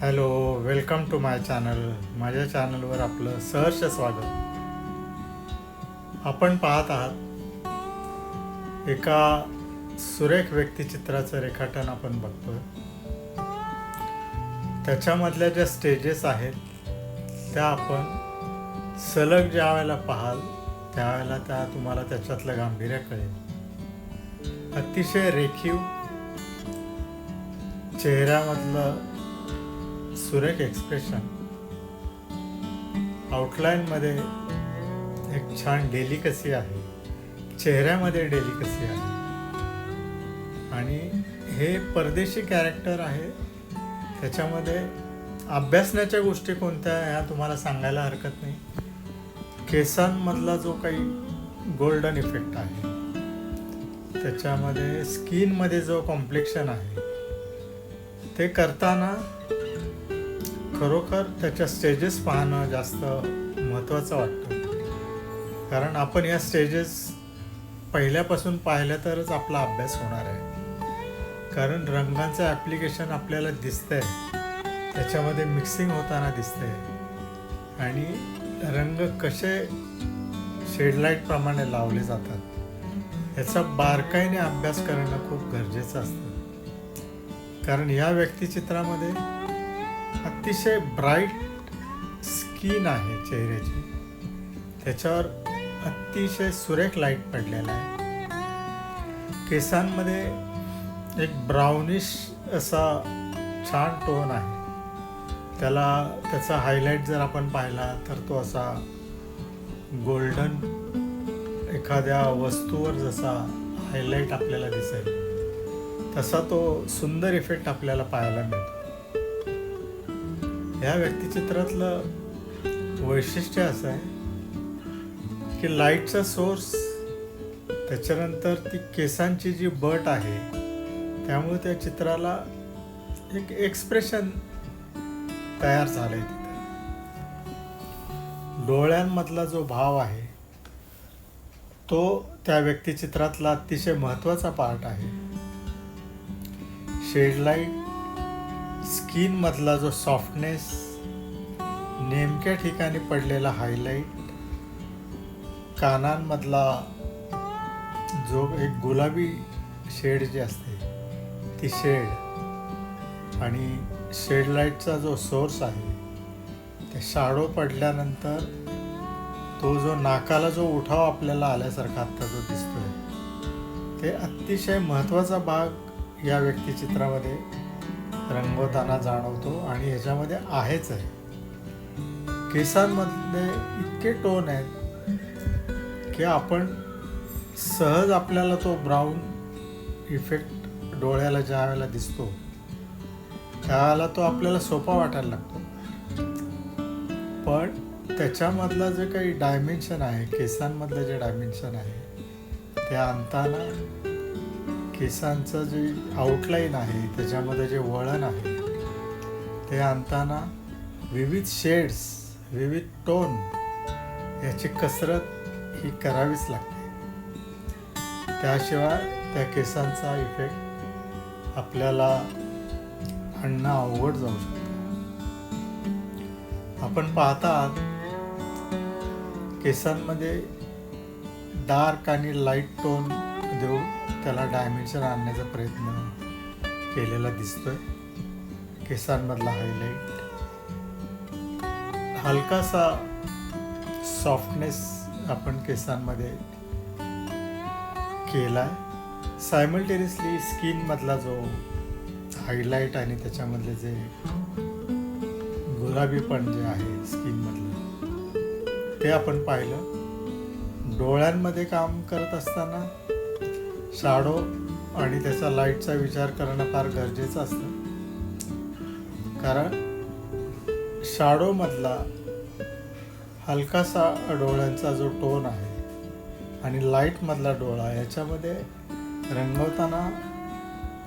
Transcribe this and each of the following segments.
Hello, welcome to my channel. माझ्या चॅनलवर आपलं सहर्ष स्वागत. आपण पाहत आहात एका सुरेख व्यक्तिचित्राचं रेखाटन आपण बघतोय. त्याच्यामधल्या ज्या स्टेजेस आहेत त्या आपण सलग ज्या वेळेला पाहाल त्यावेळेला तुम्हाला त्याच्यातलं गांभीर्य कळेल. अतिशय रेखीव चेहऱ्यामधलं सुरेख एक्सप्रेशन, आउटलाईनमध्ये एक छान डेलिकसी आहे, चेहऱ्यामध्ये डेलिकसी आहे. आणि हे परदेशी कॅरेक्टर आहे. त्याच्यामध्ये अभ्यासण्याच्या गोष्टी कोणत्या ह्या तुम्हाला सांगायला हरकत नाही. केसांमधला जो काही गोल्डन इफेक्ट आहे, त्याच्यामध्ये स्किनमध्ये जो कॉम्प्लेक्शन आहे ते करताना खरोखर त्याच्या स्टेजेस पाहणं जास्त महत्त्वाचं वाटतं. कारण आपण या स्टेजेस पहिल्यापासून पाहिल्या तरच आपला अभ्यास होणार आहे. कारण रंगांचं ॲप्लिकेशन आपल्याला दिसतंय, त्याच्यामध्ये मिक्सिंग होताना दिसतंय आणि रंग कसे शेडलाईटप्रमाणे लावले जातात याचा बारकाईने अभ्यास करणं खूप गरजेचं असतं. कारण या व्यक्तिचित्रामध्ये अतिशय ब्राईट स्किन आहे चेहऱ्याची, त्याच्यावर अतिशय सुरेख लाईट पडलेला आहे. केसांमध्ये एक ब्राउनिश असा छान टोन आहे. त्याचा हायलाईट जर आपण पाहिला तर तो असा गोल्डन एखाद्या वस्तूवर जसा हायलाईट आपल्याला दिसेल तसा तो सुंदर इफेक्ट आपल्याला पाहायला मिळतो. या व्यक्तिचित्रातलं वैशिष्ट्य असं आहे की लाईटचा सोर्स, त्याच्यानंतर ती केसांची जी बट आहे, त्यामुळे त्या चित्राला एक एक्सप्रेशन तयार झालं आहे. तिथे डोळ्यांमधला जो भाव आहे तो त्या व्यक्तिचित्रातला अतिशय महत्त्वाचा पार्ट आहे. शेडलाईट, स्किनमधला जो सॉफ्टनेस, नेमक्या ठिकाणी पडलेला हायलाईट, कानांमधला जो एक गुलाबी शेड जी असते ती शेड, आणि शेडलाईटचा जो सोर्स आहे ते शॅडो पडल्यानंतर तो जो नाकाला जो उठाव आपल्याला आल्यासारखा आत्ता जो दिसतोय, ते अतिशय महत्त्वाचा भाग या व्यक्तिचित्रामध्ये रंगवताना जाणवतो. आणि ह्याच्यामध्ये आहेच आहे. केसांमधले इतके टोन आहेत की आपण सहज आपल्याला तो ब्राऊन इफेक्ट डोळ्याला ज्या वेळेला दिसतो त्यावेळेला तो आपल्याला सोपा वाटायला लागतो. पण त्याच्यामधलं जे काही डायमेन्शन आहे, केसांमधलं जे डायमेन्शन आहे ते आणताना केसांचं जे आउटलाईन आहे, त्याच्यामध्ये जे वळण आहे ते आणताना विविध शेड्स, विविध टोन याची कसरत ही करावीच लागते. त्याशिवाय त्या केसांचा इफेक्ट आपल्याला आणणं अवघड जाऊ शकतं. आपण पाहता केसांमध्ये डार्क आणि लाईट टोन देऊन त्याला डायमेन्शन आणण्याचा प्रयत्न केलेला दिसतोय. केसांमधला हायलाईट, हलकासा सॉफ्टनेस आपण केसांमध्ये केलाय. सायमल्टेनियसली स्किनमधला जो हायलाईट आणि त्याच्यामधले जे गुलाबीपण जे आहे स्किनमधलं ते आपण पाहिलं. डोळ्यांमध्ये काम करत असताना शॅडो आणि त्याचा लाईटचा विचार करणं फार गरजेचं असतं. कारण शॅडोमधला हलकासा डोळ्यांचा जो टोन आहे आणि लाईटमधला डोळा याच्यामध्ये रंगवताना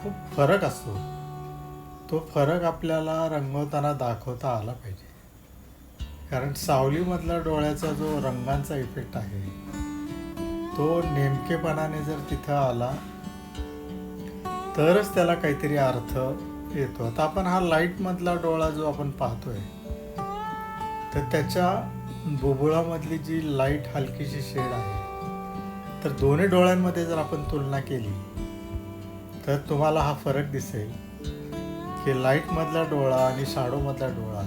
खूप फरक असतो. तो फरक आपल्याला रंगवताना दाखवता आला पाहिजे. कारण सावलीमधला डोळ्याचा जो रंगांचा इफेक्ट आहे तो नेमकेपणाने जर तिथं आला तरच त्याला काहीतरी अर्थ येतो. आता आपण हा लाईटमधला डोळा जो आपण पाहतोय, तर त्याच्या बुबुळामधली जी लाईट हलकीशी शेड आहे, तर दोन्ही डोळ्यांमध्ये जर आपण तुलना केली तर तुम्हाला हा फरक दिसेल की लाईटमधला डोळा आणि शॅडोमधला डोळा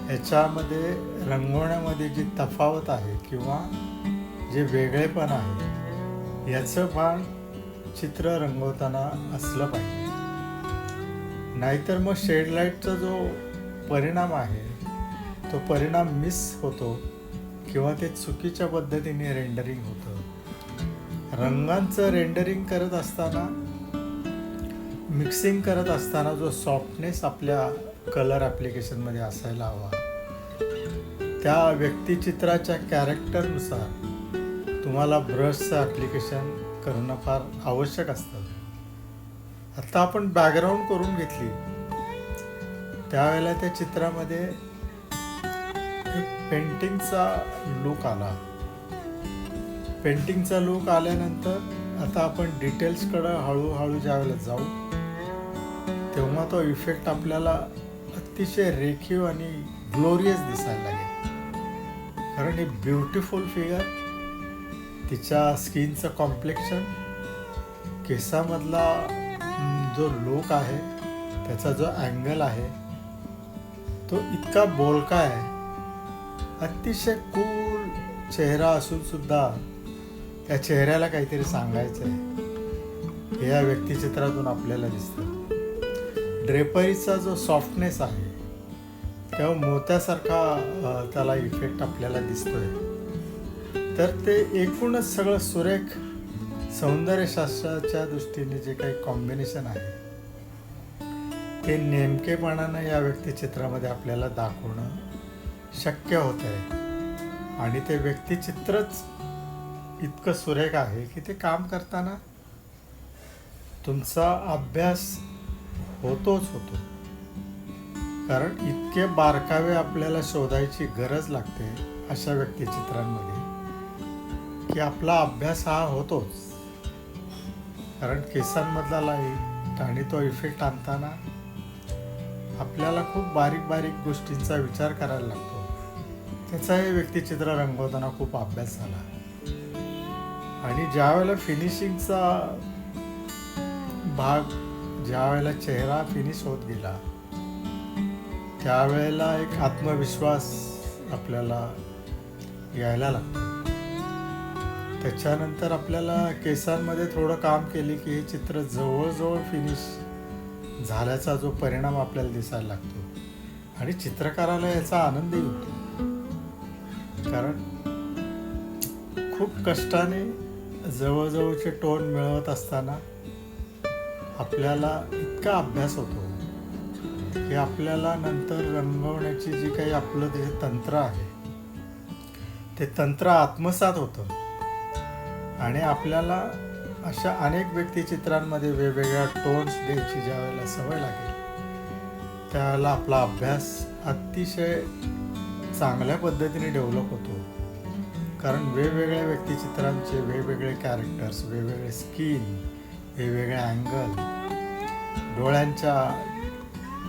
ह्याच्यामध्ये रंगवण्यामध्ये जी तफावत आहे किंवा जे वेगळेपण आहे, याचं भान चित्र रंगवताना असलं पाहिजे. नाहीतर मग शेड लाईटचा जो परिणाम आहे तो परिणाम मिस होतो किंवा ते चुकीच्या पद्धतीने रेंडरिंग होतं. रंगांचं रेंडरिंग करत असताना, मिक्सिंग करत असताना जो सॉफ्टनेस आपल्या कलर ॲप्लिकेशनमध्ये असायला हवा, त्या व्यक्तिचित्राच्या कॅरेक्टरनुसार तुम्हाला ब्रशचं ॲप्लिकेशन करणं फार आवश्यक असतं. आता आपण बॅकग्राऊंड करून घेतली, त्यावेळेला त्या चित्रामध्ये एक पेंटिंगचा लूक आला. पेंटिंगचा लूक आल्यानंतर आता आपण डिटेल्सकडं हळूहळू ज्यावेळेला जाऊ, तेव्हा तो इफेक्ट आपल्याला अतिशय रेखीव आणि ग्लोरियस दिसायला लागेल. कारण ही ब्युटिफुल फिगर, तिच्या स्किनचं कॉम्प्लेक्शन, केसामधला जो लूक आहे, त्याचा जो अँगल आहे तो इतका बोलका आहे. अतिशय कूल चेहरा असून सुद्धा त्या चेहऱ्याला काहीतरी सांगायचं आहे, हे या व्यक्तिचित्रातून आपल्याला दिसतं. ड्रेपरीचा जो सॉफ्टनेस आहे तेव्हा मोत्यासारखा त्याला इफेक्ट आपल्याला दिसतोय. तर ते एकूणच सगळं सुरेख सौंदर्यशास्त्राच्या दृष्टीने जे काही कॉम्बिनेशन आहे ते नेमकेपणानं या व्यक्तिचित्रामध्ये आपल्याला दाखवणं शक्य होत आहे. आणि ते व्यक्तिचित्रच इतकं सुरेख आहे की ते काम करताना तुमचा अभ्यास होतोच होतो. कारण इतके बारकावे आपल्याला शोधायची गरज लागते अशा व्यक्तिचित्रांमध्ये की आपला अभ्यास हा होतोच. कारण केसांमधला लाईट आणि तो इफेक्ट आणताना आपल्याला खूप बारीक बारीक गोष्टींचा विचार करायला लागतो. त्याचा हे व्यक्तिचित्र रंगवताना खूप अभ्यास झाला. आणि ज्या वेळेला फिनिशिंगचा भाग, ज्या वेळेला चेहरा फिनिश होत गेला, त्यावेळेला एक आत्मविश्वास आपल्याला यायला लागतो. त्याच्यानंतर आपल्याला केसांमध्ये थोडं काम केले की हे चित्र जवळजवळ फिनिश झाल्याचा जो परिणाम आपल्याला दिसायला लागतो. आणि चित्रकाराला याचा आनंदही होतो. कारण खूप कष्टाने जवळजवळचे टोन मिळवत असताना आपल्याला इतका अभ्यास होतो की आपल्याला नंतर रंगवण्याची जी काही आपलं जे तंत्र आहे ते तंत्र आत्मसात होतं. आणि आपल्याला अशा अनेक व्यक्तिचित्रांमध्ये वेगवेगळ्या टोन्स द्यायची ज्या वेळेला सवय लागेल, त्यावेळेला आपला अभ्यास अतिशय चांगल्या पद्धतीने डेव्हलप होतो. कारण वेगवेगळ्या व्यक्तिचित्रांचे वेगवेगळे कॅरेक्टर्स, वेगवेगळे स्किन, वेगवेगळे अँगल, डोळ्यांच्या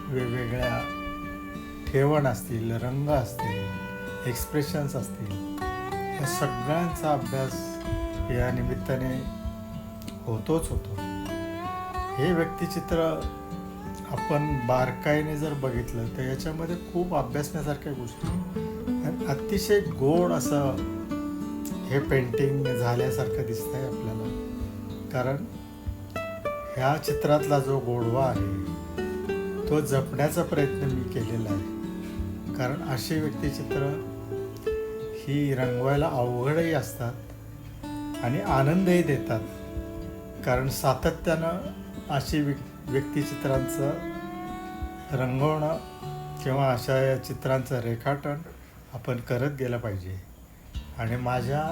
वेगवेगळ्या ठेवण असतील, रंग असतील, एक्सप्रेशन्स असतील, या सगळ्यांचा अभ्यास या निमित्ताने होतोच होतो. हे व्यक्तिचित्र आपण बारकाईने जर बघितलं तर याच्यामध्ये खूप अभ्यासण्यासारख्या गोष्टी, अतिशय गोड असं हे पेंटिंग झाल्यासारखं दिसतंय आपल्याला. कारण ह्या चित्रातला जो गोडवा आहे तो जपण्याचा प्रयत्न मी केलेला आहे. कारण अशी व्यक्तिचित्र ही रंगवायला अवघडही असतात आणि आनंदही देतात. कारण सातत्यानं अशी व्यक्तिचित्रांचं रंगवणं किंवा अशा या चित्रांचं रेखाटन आपण करत गेलं पाहिजे. आणि माझ्या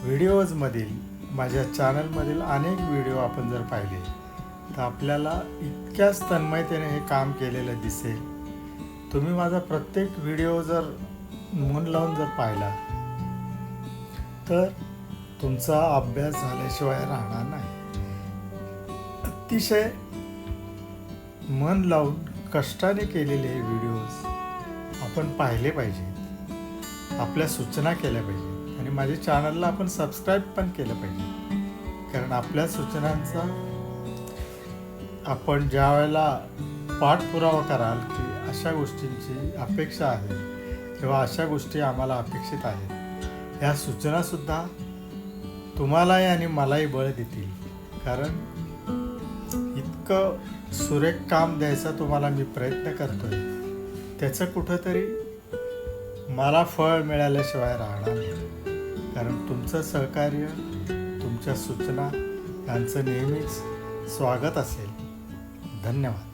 व्हिडिओजमधील, माझ्या चॅनलमधील अनेक व्हिडिओ आपण जर पाहिले तर आपल्याला इतक्याच तन्मयतेने हे काम केलेलं दिसेल. तुम्ही माझा प्रत्येक व्हिडिओ जर मन लावून जर पाहिला तर तुमचा अभ्यास झाल्याशिवाय राहणार नाही. अतिशय मन लावून कष्टाने केलेले व्हिडिओज आपण पाहिले पाहिजेत, आपल्या सूचना केल्या पाहिजेत आणि माझ्या चॅनलला आपण सबस्क्राईब पण केलं पाहिजे. कारण आपल्या सूचनांचा आपण ज्या वेळेला पाठपुरावा कराल की अशा गोष्टींची अपेक्षा आहे किंवा अशा गोष्टी आम्हाला अपेक्षित आहेत, ह्या सूचनासुद्धा तुम्हालाही आणि मलाही बळ देतील. कारण इतकं सुरेख काम द्यायचा तुम्हाला मी प्रयत्न करतोय, त्याचं कुठंतरी मला फळ मिळाल्याशिवाय राहणार नाही. कारण तुमचं सहकार्य, तुमच्या सूचना यांचं नेहमीच स्वागत असेल. धन्यवाद.